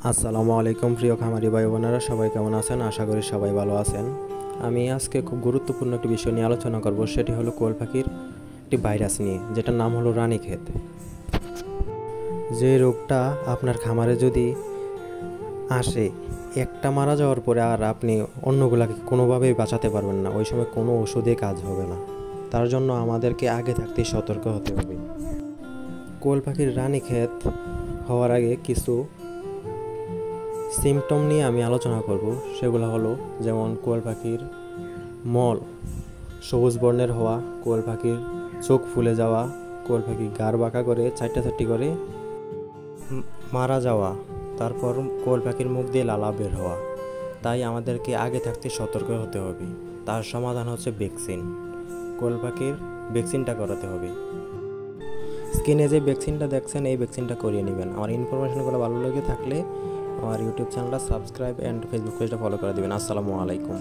আসসালামু আলাইকুম প্রিয় খামারি ভাই বোনেরা, সবাই কেমন আছেন? আশা করি সবাই ভালো আছেন। আমি আজকে খুব গুরুত্বপূর্ণ একটি বিষয় নিয়ে আলোচনা করব, সেটি হলো কোয়েল পাখির একটি ভাইরাস নিয়ে, যেটার নাম হলো রানীক্ষেত। যে রোগটা আপনার খামারে যদি আসে, একটা মারা যাওয়ার পরে আর আপনি অন্যগুলাকে কোনোভাবেই বাঁচাতে পারবেন না, ওই সময় কোনো ওষুধে কাজ হবে না। তার জন্য আমাদেরকে আগে থাকতেই সতর্ক হতে হবে। কোয়েল পাখির রানীক্ষেত হওয়ার আগে কিছু সিমটম নিয়ে আমি আলোচনা করব। সেগুলো হলো যেমন কোয়েল পাখির মল সবুজ বর্ণের হওয়া, কোয়েল পাখির চোখ ফুলে যাওয়া, কোয়েল পাখি গাড় বাঁকা করে চারটি করে মারা যাওয়া, তারপর কোয়েল পাখির মুখ দিয়ে লালা বের হওয়া। তাই আমাদেরকে আগে থাকতে সতর্ক হতে হবে। তার সমাধান হচ্ছে ভ্যাকসিন। কোয়েল পাখির ভ্যাকসিনটা করাতে হবে। স্কিনে যে ভ্যাকসিনটা দেখছেন, এই ভ্যাকসিনটা করিয়ে নেবেন। আমার ইনফরমেশনগুলো ভালো লেগে থাকলে আমার ইউটিউব চ্যানেলটা সাবস্ক্রাইব অ্যান্ড ফেসবুক পেজটা ফলো করে দেবেন। আসসালামু আলাইকুম।